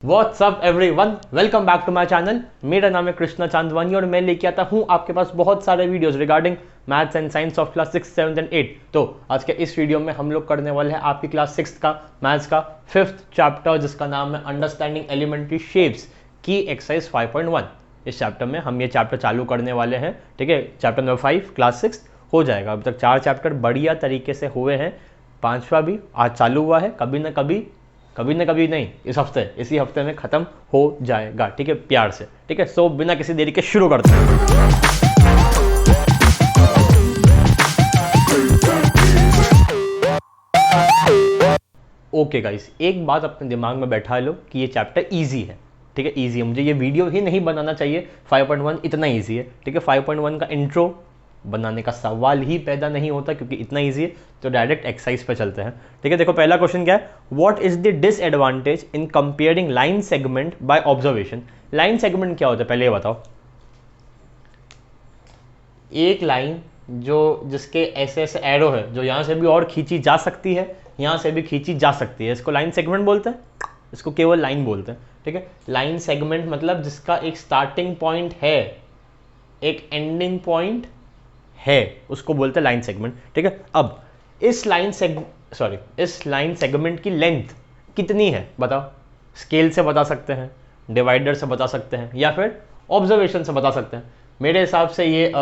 What's up everyone? Welcome back to my channel. मेरा नाम है कृष्णा चांदवानी और मैं लेके आता हूँ आपके पास बहुत सारे videos regarding maths and science of class 6, 7 and 8। तो आज के इस वीडियो में हम लोग करने वाले हैं आपकी क्लास 6 का मैथ्स का 5th चैप्टर जिसका नाम है अंडरस्टैंडिंग एलिमेंट्री शेप्स की एक्सरसाइज 5.1। इस चैप्टर में हम ये चैप्टर चालू करने वाले हैं, ठीक है। चैप्टर नंबर 5 क्लास 6 हो जाएगा। अभी तक 4 चैप्टर बढ़िया तरीके से हुए हैं, 5वां भी आज चालू हुआ है। कभी ना कभी नहीं, इसी हफ्ते में खत्म हो जाएगा, ठीक है, प्यार से, ठीक है। सो बिना किसी देरी के शुरू करते हैं। ओके गाइस, एक बात अपने दिमाग में बैठा लो कि ये चैप्टर इजी है, ठीक है, इजी है। मुझे ये वीडियो ही नहीं बनाना चाहिए, 5.1 इतना इजी है, ठीक है। 5.1 का इंट्रो बनाने का सवाल ही पैदा नहीं होता क्योंकि इतना इजी है। तो डायरेक्ट एक्सरसाइज पे चलते हैं, ठीक है। देखो पहला क्वेश्चन क्या है, what is the disadvantage in comparing line segment by observation. Line segment क्या होता है पहले ये बताओ। एक लाइन जिसके ऐसे ऐसे एरो है, जो यहां से भी और खींची जा सकती है, यहां से भी खींची जा सकती है, इसको लाइन सेगमेंट बोलते हैं। इसको केवल लाइन बोलते हैं, ठीक है। लाइन सेगमेंट मतलब जिसका एक स्टार्टिंग पॉइंट है, एक एंडिंग पॉइंट है, उसको बोलते हैं लाइन सेगमेंट, ठीक है। अब इस लाइन सेगमेंट की लेंथ कितनी है बताओ। स्केल से बता सकते हैं, डिवाइडर से बता सकते हैं, या फिर ऑब्जर्वेशन से बता सकते हैं। मेरे हिसाब से ये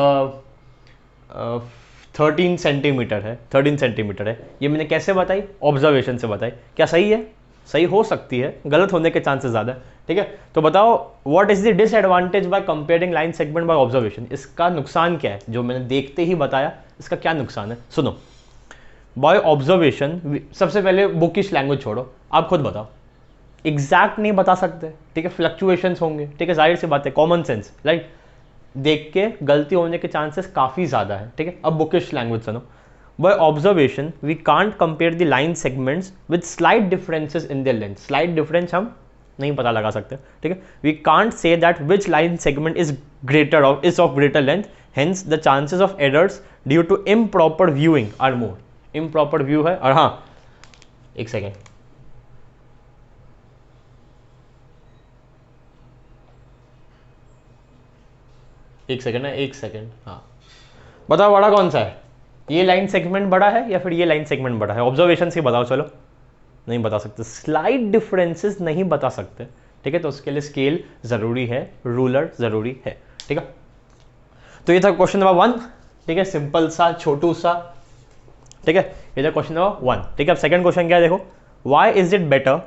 13 सेंटीमीटर है, 13 सेंटीमीटर है। ये मैंने कैसे बताई? ऑब्जर्वेशन से बताई। क्या सही है? सही हो सकती है, गलत होने के चांसेस ज़्यादा है, ठीक है। तो बताओ what is the disadvantage by comparing line segment by observation. इसका नुकसान क्या है? जो मैंने देखते ही बताया, इसका क्या नुकसान है सुनो। बाय ऑब्जर्वेशन सबसे पहले बुकिश लैंग्वेज छोड़ो, आप खुद बताओ। एग्जैक्ट नहीं बता सकते, ठीक है, फ्लक्चुएशंस होंगे, ठीक है, जाहिर सी बात है, कॉमन सेंस, राइट। देख के गलती होने के चांसेस काफ़ी ज़्यादा है, ठीक है। अब बुकिश लैंग्वेज सुनो। By observation, we can't compare the line segments with slight differences in their length. Slight difference हम नहीं पता लगा सकते, ठीक है। We can't say that which line segment is of greater length. Hence, the chances of errors due to improper viewing are more. Improper view है, और हाँ, एक सेकेंड, एक सेकेंड, हाँ, बताओ बड़ा कौन सा है? ये लाइन सेगमेंट बड़ा है या फिर ये लाइन सेगमेंट बड़ा है? ऑब्जर्वेशन से बताओ। चलो, नहीं बता सकते, स्लाइट डिफरेंसेस नहीं बता सकते, ठीक है। तो उसके लिए स्केल जरूरी है, रूलर जरूरी है, ठीक है। तो ये था क्वेश्चन नंबर 1, ठीक है, सिंपल सा, छोटू सा, ठीक है। ये था क्वेश्चन नंबर 1, ठीक है। अब सेकंड क्वेश्चन क्या है, देखो, व्हाई इज इट बेटर,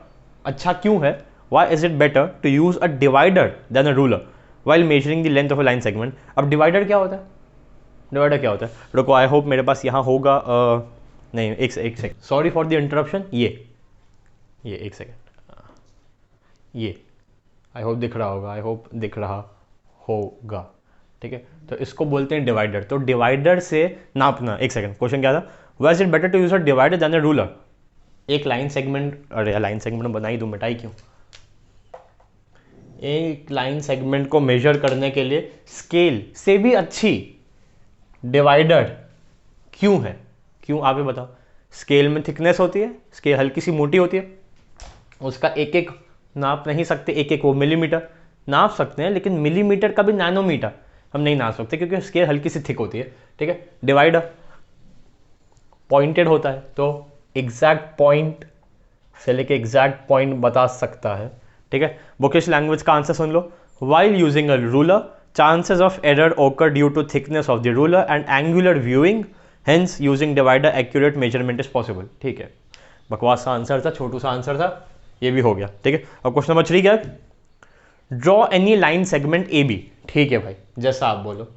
अच्छा क्यों है, why is it better to use a divider then a ruler while measuring the length of a line segment. अब डिवाइडर क्या होता है? डिवाइडर क्या होता है? रुको, आई होप मेरे पास यहाँ होगा, नहीं, एक second, sorry for the interruption. ये एक सेकेंड, ये आई होप दिख रहा होगा, ठीक है। तो इसको बोलते हैं डिवाइडर। तो डिवाइडर से नापना, एक सेकेंड, क्वेश्चन क्या था, why is it better to use a divider then a ruler. एक लाइन सेगमेंट, अरे लाइन सेगमेंट बना ही दूँ, मिटाई क्यों। एक लाइन सेगमेंट को मेजर करने के लिए स्केल से भी अच्छी डिवाइडर क्यों है? क्यों आप ही बताओ। स्केल में थिकनेस होती है, स्केल हल्की सी मोटी होती है, उसका एक एक नाप नहीं सकते, एक एक वो मिलीमीटर नाप सकते हैं, लेकिन मिलीमीटर का भी नैनोमीटर हम नहीं नाप सकते क्योंकि स्केल हल्की सी थिक होती है, ठीक है। डिवाइडर पॉइंटेड होता है, तो एग्जैक्ट पॉइंट से लेके एग्जैक्ट पॉइंट बता सकता है, ठीक है। बुकिश लैंग्वेज का answer soon low, while using a ruler chances of error occur due to thickness of the ruler and angular viewing, hence using divider accurate measurement is possible। ठीक है, बकवास सा आंसर था, छोटू सा आंसर था, ये भी हो गया, ठीक है। अब क्वेश्चन नंबर 3 क्या है, draw any line segment A B. ठीक है भाई, जैसा आप बोलो,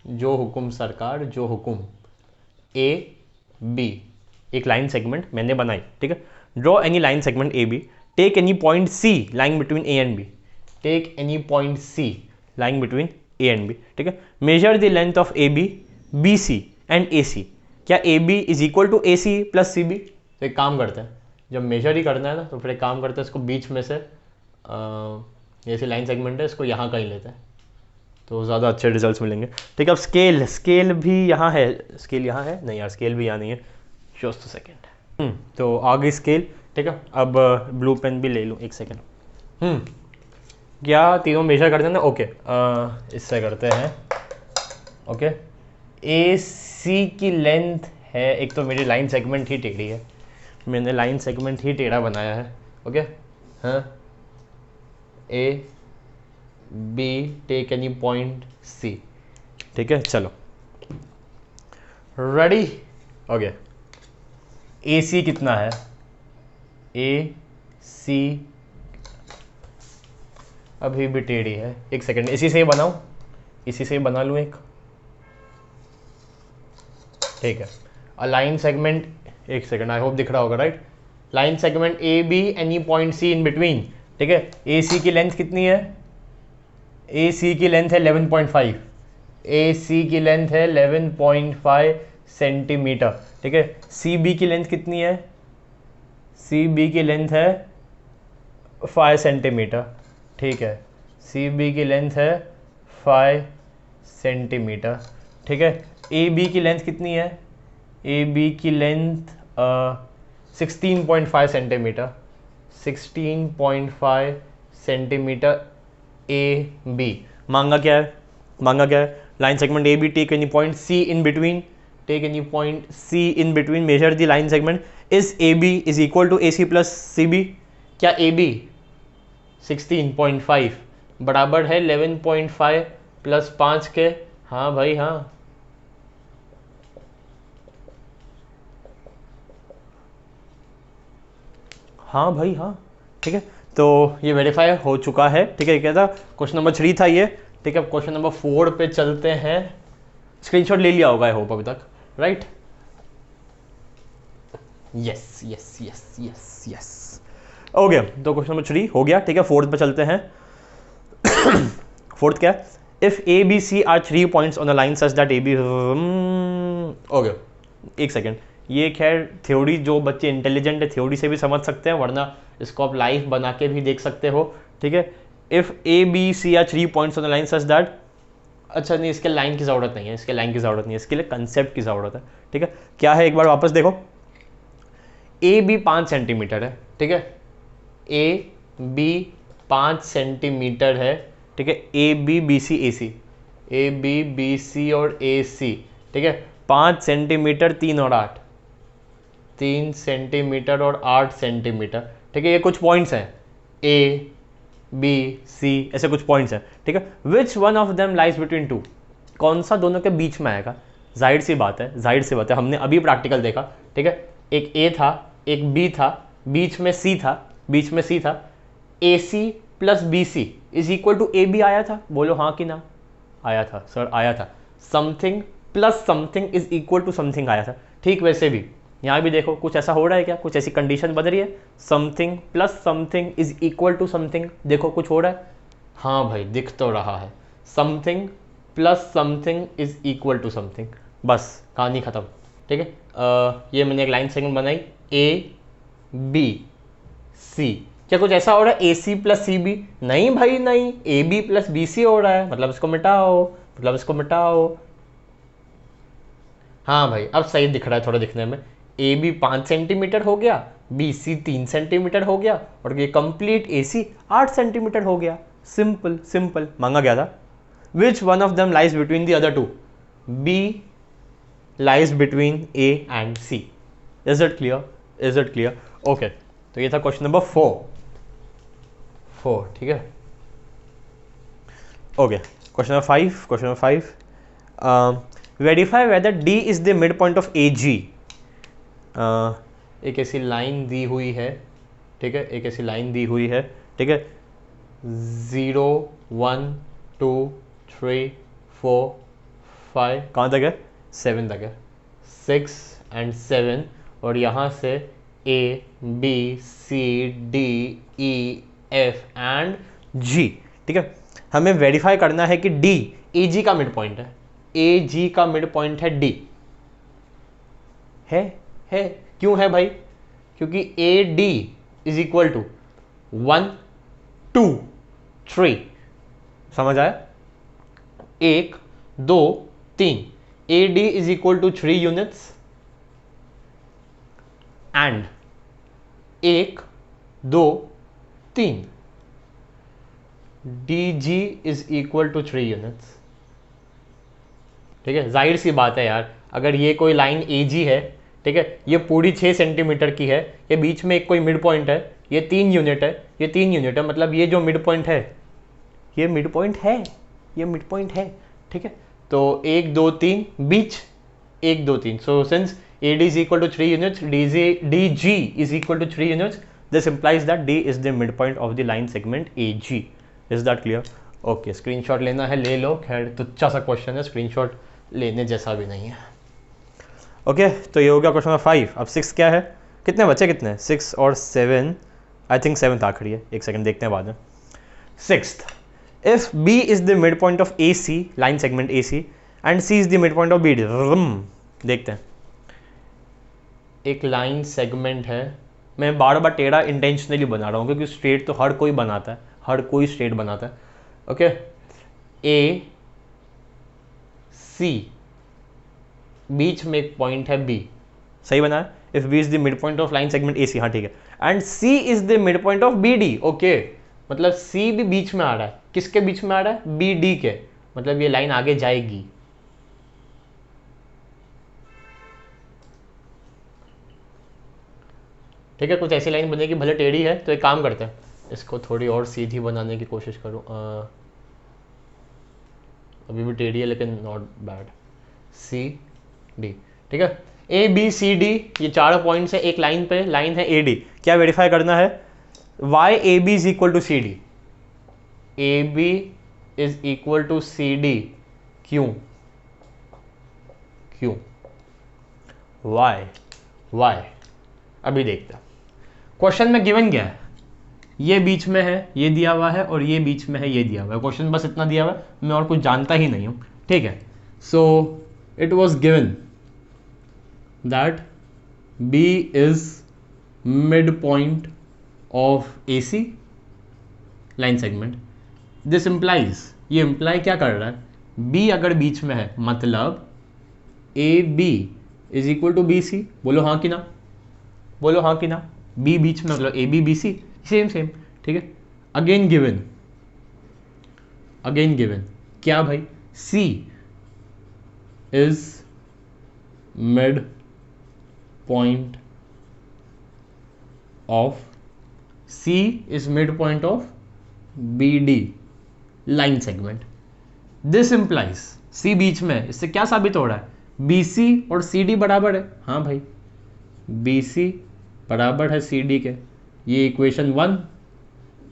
जो हुकुम सरकार, जो हुकुम, ए बी, एक लाइन सेगमेंट मैंने बनाई, ठीक है। Draw any line segment A B, take any point C lying between A and B. Take any point C lying between A and B, ठीक है। measure the length of AB, BC and AC। क्या AB is equal to AC plus CB? तो एक काम करते हैं, जब major ही करना है ना, तो फिर एक काम करते हैं, इसको बीच में से ऐसी लाइन सेगमेंट है, इसको यहाँ कहीं लेते हैं, तो ज़्यादा अच्छे रिजल्ट्स मिलेंगे, ठीक है। अब स्केल भी यहाँ है, स्केल यहाँ है नहीं यार, स्केल भी यहाँ नहीं है, जस्ट सेकेंड। तो आ गई स्केल, ठीक है। अब ब्लू पेन भी ले लूँ, एक सेकेंड। क्या तीनों मेजर करते हैं ना? ओके, इससे करते हैं। ओके, ए सी की लेंथ है, एक तो मेरी लाइन सेगमेंट ही टेढ़ी है, मैंने लाइन सेगमेंट ही टेढ़ा बनाया है। ओके, हाँ, A B take any point C, ठीक है, चलो रेडी। ओके, ए सी कितना है? ए सी अभी भी टेढ़ी है, एक सेकंड, इसी से ही बनाऊं, इसी से ही बना लूं एक, ठीक है। लाइन सेगमेंट, एक सेकंड, आई होप दिख रहा होगा, right? Line segment A B any point C in between, ठीक है। ए सी की लेंथ कितनी है? ए सी की लेंथ है 11.5, ए सी की लेंथ है 11.5 सेंटीमीटर, ठीक है। सी बी की लेंथ कितनी है? सी बी की लेंथ है 5 सेंटीमीटर, ठीक है। सी बी की लेंथ है 5 सेंटीमीटर, ठीक है। ए बी की लेंथ कितनी है? ए बी की length 16.5 centimetre, 16.5 centimetre A B. मांगा क्या है? मांगा क्या है? Line segment A B, take any point C in between, take any point C in between, measure the line segment. Is A B is equal to A C plus C B? क्या A B 16.5 बराबर है 11.5 plus 5 के? हाँ भाई हाँ, हाँ भाई हाँ, ठीक है। तो ये वेरीफाई हो चुका है, ठीक है। क्या था? क्वेश्चन नंबर 3 था ये, ठीक है। क्वेश्चन नंबर 4 पे चलते हैं। स्क्रीनशॉट ले लिया होगा आई होप अभी तक, right? Yes yes yes yes yes, okay. तो क्वेश्चन नंबर 3 हो गया, ठीक है। 4th पे चलते हैं। 4th क्या है? If A B C are 3 points on a line such that A B, okay, एक सेकेंड, ये खैर थ्योरी, जो बच्चे इंटेलिजेंट है थ्योरी से भी समझ सकते हैं, वरना इसको आप लाइव बना के भी देख सकते हो, ठीक है। If A B C are 3 points on the line such that, अच्छा नहीं, इसके लाइन की ज़रूरत नहीं है, इसके लाइन की ज़रूरत नहीं है, इसके लिए कंसेप्ट की ज़रूरत है, ठीक है। क्या है, एक बार वापस देखो। ए बी 5 सेंटीमीटर है, ठीक है। ए बी 5 सेंटीमीटर है, ठीक है। A B B C A C, A B B C और ए सी, ठीक है। 5 सेंटीमीटर 3 और 8, 3 सेंटीमीटर और 8 सेंटीमीटर, ठीक है। ये कुछ पॉइंट्स हैं, ए बी सी, ऐसे कुछ पॉइंट्स हैं, ठीक है। विच one of them lies between two? कौन सा दोनों के बीच में आएगा? जाहिर सी बात है, जाहिर सी बात है, हमने अभी प्रैक्टिकल देखा, ठीक है। एक ए था, एक बी था, बीच में सी था, बीच में सी था। A C plus B C is equal to A B आया था? बोलो हाँ कि ना? आया था सर, आया था। Something plus something is equal to something आया था, ठीक। वैसे भी यहाँ भी देखो, कुछ ऐसा हो रहा है क्या? कुछ ऐसी कंडीशन बन रही है, something plus something is equal to something, देखो कुछ हो रहा है। हाँ भाई, दिख तो रहा है, something plus something is equal to something, बस कहानी खत्म, ठीक है। ये मैंने एक लाइन सेगमेंट बनाई, ए बी सी। क्या कुछ ऐसा हो रहा है ए सी प्लस सी बी? नहीं भाई नहीं, A B plus B C हो रहा है, मतलब इसको मिटाओ, मतलब इसको मिटाओ। हाँ भाई, अब सही दिख रहा है थोड़ा दिखने में। ए बी 5 सेंटीमीटर हो गया, बी सी 3 सेंटीमीटर हो गया, और ये कंप्लीट ए सी 8 सेंटीमीटर हो गया। Simple simple. मांगा गया था which one of them lies between the other two? B lies between A and C. Is it clear? Is it clear? Okay, तो ये था क्वेश्चन नंबर 4, ठीक है। Okay, question number 5, question number 5, verify whether D is the mid point of A G. एक ऐसी line दी हुई है, ठीक है, एक ऐसी लाइन दी हुई है, ठीक है। 0 1 2 3 4 5, कहाँ तक है? 7 तक है, 6 एंड 7, और यहाँ से A B C D E F and G, ठीक है। हमें वेरीफाई करना है कि डी ए जी का मिड पॉइंट है, ए जी का मिड पॉइंट है डी, है। क्यों है भाई? क्योंकि A D is equal to 1 2 3, समझ आया? 1 2 3, A D is equal to 3 units, and 1 2 3, D G is equal to 3 units. ठीक है, जाहिर सी बात है यार, अगर ये कोई लाइन ए जी है, ठीक है, ये पूरी 6 सेंटीमीटर की है, ये बीच में एक कोई मिड पॉइंट है, ये 3 यूनिट है, ये 3 यूनिट है, मतलब ये जो मिड पॉइंट है, ये मिड पॉइंट है, ये मिड पॉइंट है। ठीक है, तो 1 2 3 बीच 1 2 3, so since AD is equal to 3 units, DG is equal to 3 units, this implies that D is the midpoint of the line segment AG. Is that clear? Okay, screenshot लेना है ले लो, खैर तुच्छा सा question है, स्क्रीनशॉट लेने जैसा भी नहीं है। ओके तो ये हो गया क्वेश्चन नंबर 5। अब 6 क्या है, कितने बचे, कितने 6 और 7, आई थिंक 7th आखिरी है, एक सेकंड देखते हैं बाद में। 6th, if B is the midpoint of AC, line segment AC, and C is the midpoint of BD, देखते हैं। एक लाइन सेगमेंट है, मैं बार बार टेढ़ा इंटेंशनली बना रहा हूँ क्योंकि स्ट्रेट तो हर कोई बनाता है, हर कोई स्ट्रेट बनाता है। ओके, ए सी, बीच में एक पॉइंट है बी, सही बना है। If B is the mid point of line segment A C, हाँ ठीक है, and C is the mid point of B D. Okay, मतलब सी भी बीच में आ रहा है, किसके बीच में आ रहा है, बी डी के, मतलब ये लाइन आगे जाएगी। ठीक है, कुछ ऐसी लाइन बनेगी, भले टेढ़ी है, तो एक काम करते हैं, इसको थोड़ी और सीधी बनाने की कोशिश करूँ। अभी भी टेढ़ी है लेकिन नॉट बैड। सी डी, ठीक है, ए बी सी डी, ये 4 पॉइंट्स है एक लाइन पे, लाइन है ए डी। क्या वेरीफाई करना है, why A B is equal to C D, A B is equal to C D, क्यों, क्यों, वाई, वाई, अभी देखते हैं। क्वेश्चन में गिवन क्या है, ये बीच में है, ये दिया हुआ है, और ये बीच में है, ये दिया हुआ है। क्वेश्चन बस इतना दिया हुआ है, मैं और कुछ जानता ही नहीं हूं। ठीक है, so it was given that B is mid point of AC line segment. This implies, ये इंप्लाई क्या कर रहा है, B अगर बीच में है मतलब AB is equal to BC। बोलो हाँ कि ना, बोलो हाँ कि ना, B बीच में मतलब AB BC, सेम सेम। ठीक है, अगेन गिवन, अगेन गिवन क्या भाई, C is mid point of, C is mid point of BD line segment. This implies, C बीच में, इससे क्या साबित हो रहा है, BC और CD बराबर है। हाँ भाई, BC बराबर है CD के, ये इक्वेशन 1,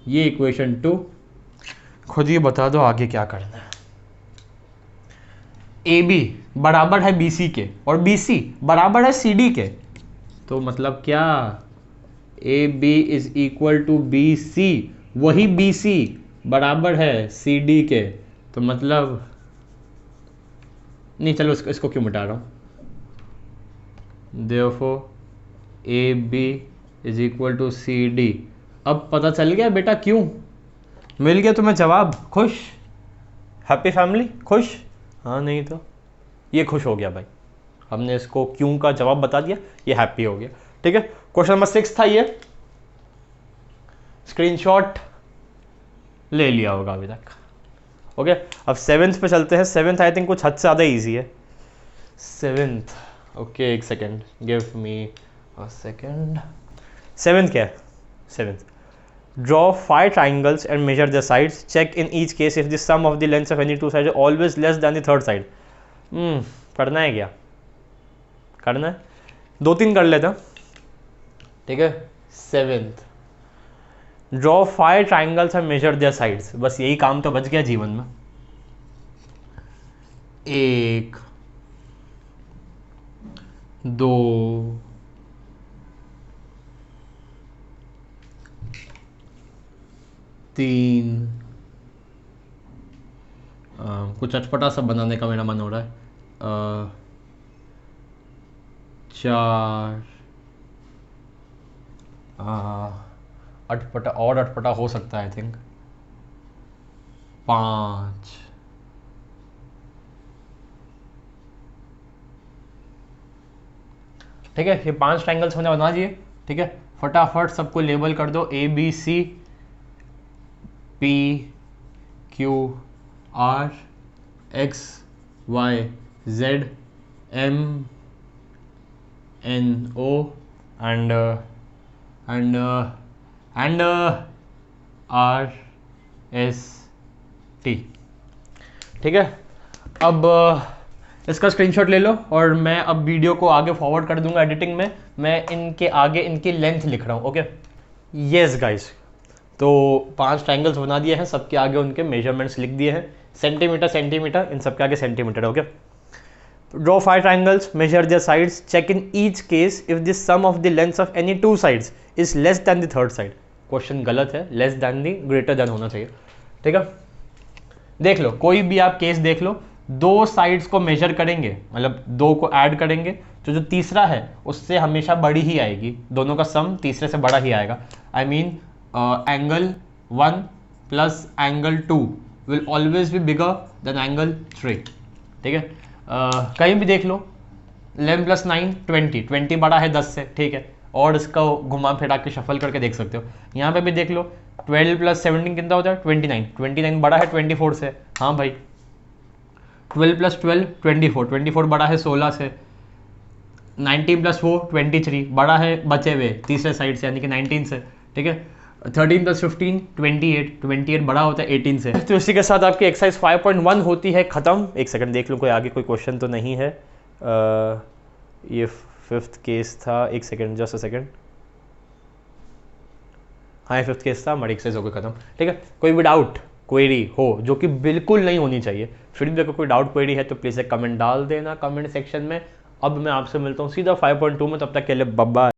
ये इक्वेशन 2। खुद ही बता दो आगे क्या करना है। AB बराबर है BC के और BC बराबर है CD के, तो मतलब क्या, AB is equal to BC, वही BC बराबर है CD के, तो मतलब नहीं, चलो इसको क्यों मिटा रहा हूँ, therefore AB is equal to CD। अब पता चल गया बेटा क्यों, मिल गया तुम्हें जवाब, खुश, हैप्पी फैमिली, खुश, हाँ नहीं तो ये खुश हो गया भाई, हमने इसको क्यों का जवाब बता दिया, ये हैप्पी हो गया। ठीक है, क्वेश्चन नंबर 6 था ये, स्क्रीनशॉट ले लिया होगा अभी तक। ओके, अब 7th पे चलते हैं। 7th आई थिंक कुछ हद से ज़्यादा ईजी है। 7th, ओके एक second, give me a second. 7th क्या है, 7th, draw 5 triangles and measure their sides, check in each case if the sum of the lengths of any two sides is always less than the third side। करना है क्या, करना है, 2-3 कर लेता। ठीक है, 7th, draw 5 triangles and measure their sides, बस यही काम तो बच गया जीवन में। 1 2 3, कुछ अटपटा सा बनाने का मेरा मन हो रहा है। 4, अटपटा और अटपटा हो सकता है आई थिंक। 5, ठीक है, ये 5 ट्रायंगल्स मैंने बना दिए। ठीक है, फटाफट सबको लेबल कर दो, A B C P Q R X Y Z M N O and R S T। ठीक है, अब इसका स्क्रीनशॉट ले लो और मैं अब वीडियो को आगे फॉरवर्ड कर दूंगा एडिटिंग में। मैं इनके आगे इनकी लेंथ लिख रहा हूँ। ओके, यस गाइस, तो 5 ट्रायंगल्स बना दिए हैं, सबके आगे उनके मेजरमेंट्स लिख दिए हैं, सेंटीमीटर सेंटीमीटर, इन सबके आगे centimetre. Okay, draw 5 triangles, measure their sides, check in each case if the sum of the lengths of any 2 sides is less than the third side। Question गलत है, less than the greater than होना चाहिए। ठीक है, देख लो, कोई भी आप केस देख लो, 2 साइड्स को मेजर करेंगे, मतलब 2 को ऐड करेंगे तो जो तीसरा है उससे हमेशा बड़ी ही आएगी, दोनों का सम तीसरे से बड़ा ही आएगा। I mean angle 1 plus angle 2 will always be bigger than angle 3। ठीक है, कहीं भी देख लो, 11 + 9 20, 20 बड़ा है 10 से। ठीक है, और इसका घुमा फिरा के शफल करके देख सकते हो। यहाँ पे भी देख लो, 12 + 17 कितना होता है 29, 29 बड़ा है 24 से। हाँ भाई, 12 + 12 24, 24 बड़ा है 16 से। 19 + 4 23 बड़ा है बचे हुए तीसरे साइड से यानी कि 19 से। ठीक है, 13 + 15 28, 28 बड़ा होता है 18 से। तो इसी के साथ आपकी एक्सरसाइज 5.1 होती है ख़त्म। एक सेकंड देख लूँ कोई आगे कोई क्वेश्चन तो नहीं है। ये 5th केस था, एक सेकंड, जस्ट अ सेकंड। हाँ, ये 5th केस था, हमारी एक्सरसाइज हो गई ख़त्म। ठीक है, कोई भी डाउट क्वेरी हो जो कि बिल्कुल नहीं होनी चाहिए, फिर भी अगर कोई डाउट क्वेरी है तो प्लीज़ एक कमेंट डाल देना कमेंट सेक्शन में। अब मैं आपसे मिलता हूँ सीधा 5.2 में, तब तक के लिए बाय बाय।